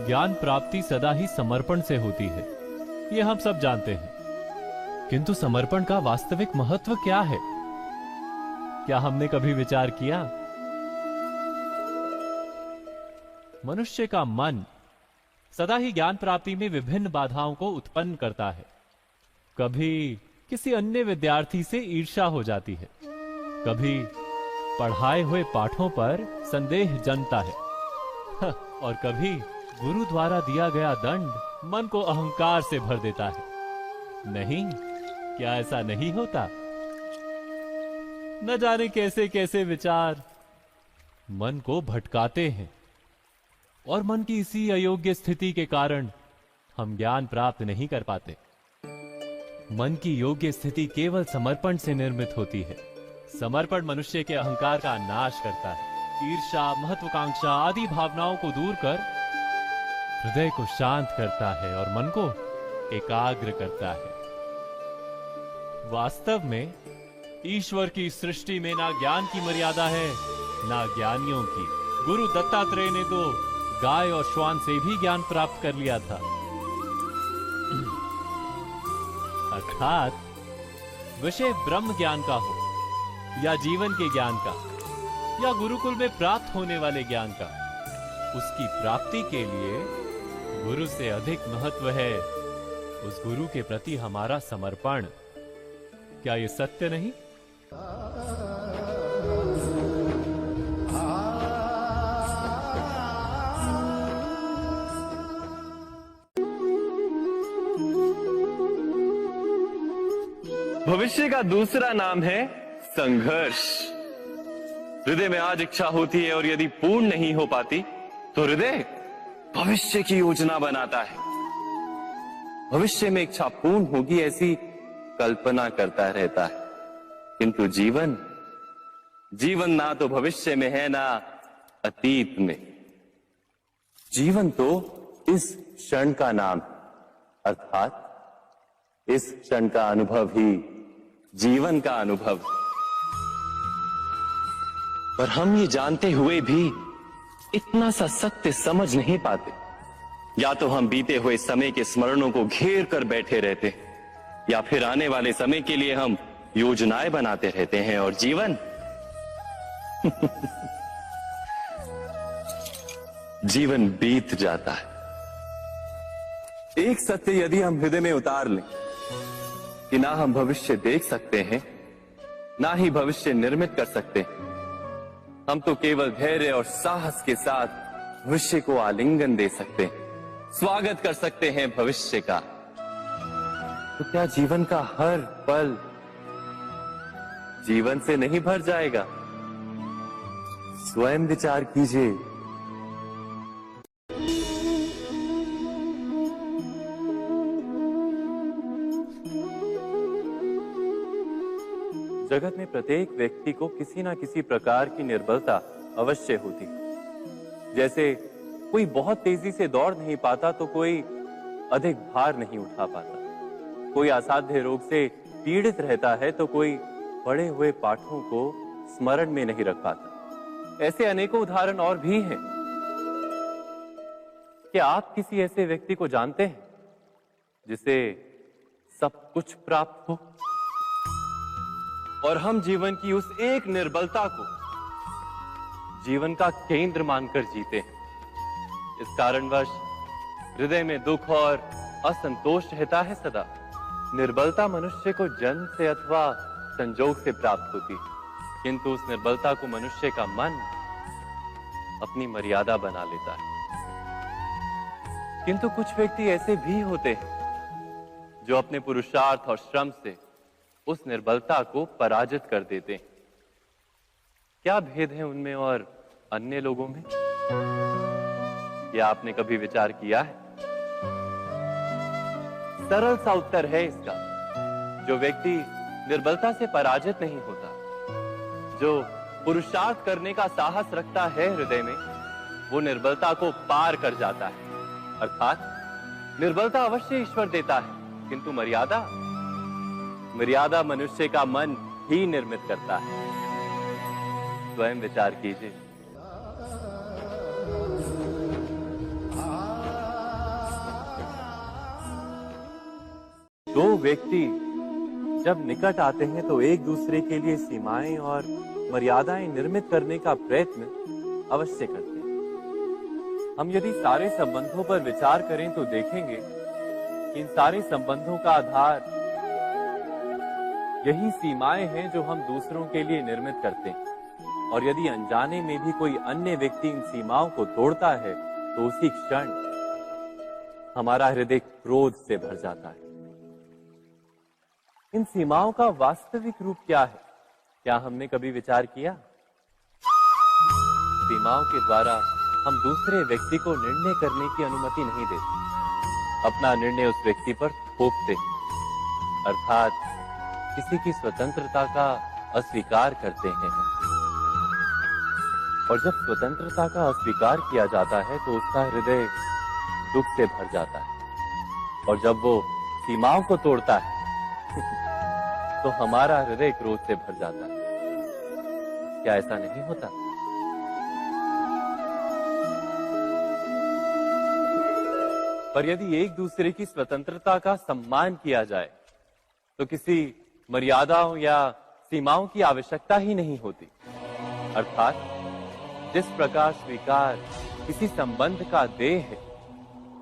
ज्ञान प्राप्ति सदा ही समर्पण से होती है, ये हम सब जानते हैं। किंतु समर्पण का वास्तविक महत्व क्या है? क्या हमने कभी विचार किया? मनुष्य का मन सदा ही ज्ञान प्राप्ति में विभिन्न बाधाओं को उत्पन्न करता है। कभी किसी अन्य विद्यार्थी से ईर्ष्या हो जाती है, कभी पढ़ाए हुए पाठों पर संदेह जन्मता है, और कभी गुरु द्वारा दिया गया दंड मन को अहंकार से भर देता है। नहीं, क्या ऐसा नहीं होता? न जाने कैसे कैसे विचार मन को भटकाते हैं, और मन की इसी अयोग्य स्थिति के कारण हम ज्ञान प्राप्त नहीं कर पाते। मन की योग्य स्थिति केवल समर्पण से निर्मित होती है। समर्पण मनुष्य के अहंकार का नाश करता है, ईर्ष्या, महत्वाकांक्षा आदि भावनाओं को दूर कर हृदय को शांत करता है और मन को एकाग्र करता है। वास्तव में ईश्वर की सृष्टि में ना ज्ञान की मर्यादा है, ना ज्ञानियों की। गुरु दत्तात्रेय ने तो गाय और श्वान से भी ज्ञान प्राप्त कर लिया था। अर्थात विषय ब्रह्म ज्ञान का हो या जीवन के ज्ञान का या गुरुकुल में प्राप्त होने वाले ज्ञान का, उसकी प्राप्ति के लिए गुरु से अधिक महत्व है उस गुरु के प्रति हमारा समर्पण। क्या ये सत्य नहीं? भविष्य का दूसरा नाम है संघर्ष। हृदय में आज इच्छा होती है और यदि पूर्ण नहीं हो पाती तो हृदय भविष्य की योजना बनाता है। भविष्य में इच्छा पूर्ण होगी ऐसी कल्पना करता रहता है, किंतु जीवन ना तो भविष्य में है ना अतीत में। जीवन तो इस क्षण का नाम, अर्थात इस क्षण का अनुभव ही जीवन का अनुभव। पर हम ये जानते हुए भी इतना सा सत्य समझ नहीं पाते। या तो हम बीते हुए समय के स्मरणों को घेर कर बैठे रहते हैं, या फिर आने वाले समय के लिए हम योजनाएं बनाते रहते हैं और जीवन जीवन बीत जाता है। एक सत्य यदि हम हृदय में उतार लें कि ना हम भविष्य देख सकते हैं, ना ही भविष्य निर्मित कर सकते हैं, हम तो केवल धैर्य और साहस के साथ भविष्य को आलिंगन दे सकते हैं, स्वागत कर सकते हैं भविष्य का। तो क्या जीवन का हर पल जीवन से नहीं भर जाएगा? स्वयं विचार कीजिए। जगत में प्रत्येक व्यक्ति को किसी ना किसी प्रकार की निर्बलता अवश्य होती है। जैसे कोई बहुत तेजी से दौड़ नहीं पाता तो कोई अधिक भार नहीं उठा पाता, कोई असाध्य रोग से पीड़ित रहता है तो कोई पढ़े हुए पाठों को स्मरण में नहीं रख पाता। ऐसे अनेकों उदाहरण और भी हैं। क्या आप किसी ऐसे व्यक्ति को जानते हैं जिसे सब कुछ प्राप्त हो और हम जीवन की उस एक निर्बलता को जीवन का केंद्र मानकर जीते हैं? इस कारणवश हृदय में दुख और असंतोष रहता है सदा। निर्बलता मनुष्य को जन्म से अथवा संजोग से प्राप्त होती है, किंतु उस निर्बलता को मनुष्य का मन अपनी मर्यादा बना लेता है। किंतु कुछ व्यक्ति ऐसे भी होते हैं जो अपने पुरुषार्थ और श्रम से उस निर्बलता को पराजित कर देते हैं। क्या भेद है उनमें और अन्य लोगों में? यह आपने कभी विचार किया है? सरल सा उत्तर है इसका। जो व्यक्ति निर्बलता से पराजित नहीं होता, जो पुरुषार्थ करने का साहस रखता है हृदय में, वो निर्बलता को पार कर जाता है। अर्थात निर्बलता अवश्य ईश्वर देता है, किंतु मर्यादा मनुष्य का मन ही निर्मित करता है। स्वयं विचार कीजिए। दो व्यक्ति जब निकट आते हैं तो एक दूसरे के लिए सीमाएं और मर्यादाएं निर्मित करने का प्रयत्न अवश्य करते हैं। हम यदि सारे संबंधों पर विचार करें तो देखेंगे कि इन सारे संबंधों का आधार यही सीमाएं हैं जो हम दूसरों के लिए निर्मित करते हैं। और यदि अनजाने में भी कोई अन्य व्यक्ति इन सीमाओं को तोड़ता है तो उसी क्षण हमारा हृदय क्रोध से भर जाता है। इन सीमाओं का वास्तविक रूप क्या है? क्या हमने कभी विचार किया? सीमाओं के द्वारा हम दूसरे व्यक्ति को निर्णय करने की अनुमति नहीं देते, अपना निर्णय उस व्यक्ति पर थोपते, अर्थात किसी की स्वतंत्रता का अस्वीकार करते हैं। और जब स्वतंत्रता का अस्वीकार किया जाता है तो उसका हृदय दुख से भर जाता है। और जब वो सीमाओं को तोड़ता है तो हमारा हृदय क्रोध से भर जाता है। क्या ऐसा नहीं होता? पर यदि एक दूसरे की स्वतंत्रता का सम्मान किया जाए तो किसी मर्यादाओं या सीमाओं की आवश्यकता ही नहीं होती। अर्थात जिस प्रकार स्वीकार किसी संबंध का देह है,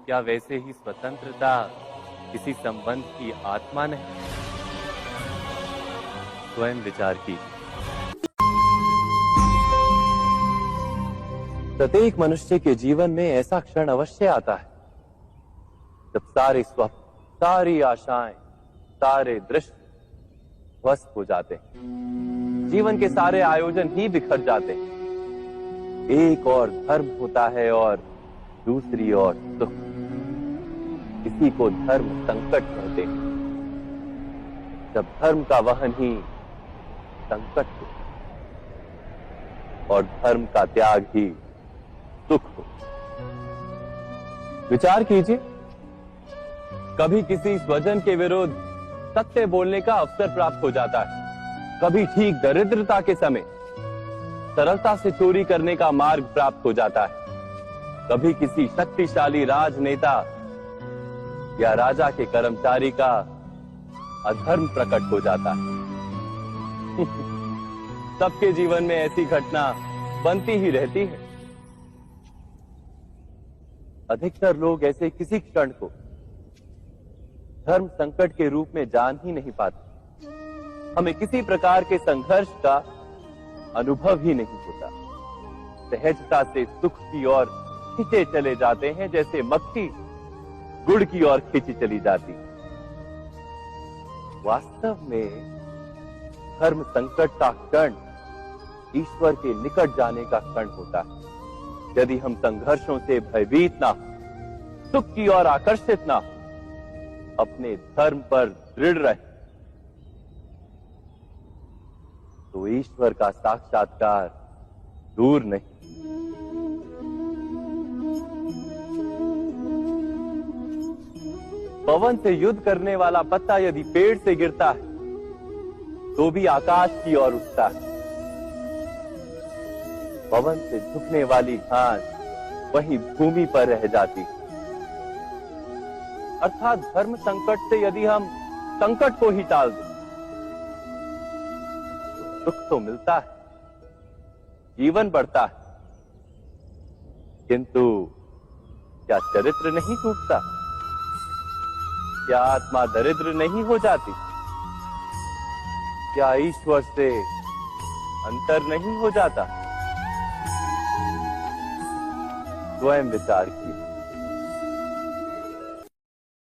क्या वैसे ही स्वतंत्रता किसी संबंध की आत्मा नहीं? स्वयं विचार कीजिए। प्रत्येक मनुष्य के जीवन में ऐसा क्षण अवश्य आता है जब सारे स्वप्न, सारी आशाएं, सारे दृश्य ध्वस्त हो जाते हैं। जीवन के सारे आयोजन ही बिखर जाते हैं। एक और धर्म होता है और दूसरी ओर सुख। किसी को धर्म संकट कहते हैं, जब धर्म का वहन ही संकट हो और धर्म का त्याग ही सुख हो। विचार कीजिए, कभी किसी स्वजन के विरुद्ध सत्य बोलने का अवसर प्राप्त हो जाता है, कभी ठीक दरिद्रता के समय सरलता से चोरी करने का मार्ग प्राप्त हो जाता है, कभी किसी शक्तिशाली राजनेता या राजा के कर्मचारी का अधर्म प्रकट हो जाता है। सबके जीवन में ऐसी घटना बनती ही रहती है। अधिकतर लोग ऐसे किसी क्षण को धर्म संकट के रूप में जान ही नहीं पाते। हमें किसी प्रकार के संघर्ष का अनुभव ही नहीं होता। सहजता से सुख की ओर खींचे चले जाते हैं, जैसे मक्खी गुड़ की ओर खींची चली जाती। वास्तव में धर्म संकट का क्षण ईश्वर के निकट जाने का क्षण होता है। यदि हम संघर्षों से भयभीत ना हो, सुख की ओर आकर्षित ना हो, अपने धर्म पर दृढ़ रहे, तो ईश्वर का साक्षात्कार दूर नहीं। पवन से युद्ध करने वाला पत्ता यदि पेड़ से गिरता है तो भी आकाश की ओर उठता है। पवन से झुकने वाली घास वहीं भूमि पर रह जाती है। अर्थात धर्म संकट से यदि हम संकट को ही टाल दें तो सुख तो मिलता है, जीवन बढ़ता है, किंतु क्या चरित्र नहीं टूटता? क्या आत्मा दरिद्र नहीं हो जाती? क्या ईश्वर से अंतर नहीं हो जाता? स्वयं विचार कीजिए।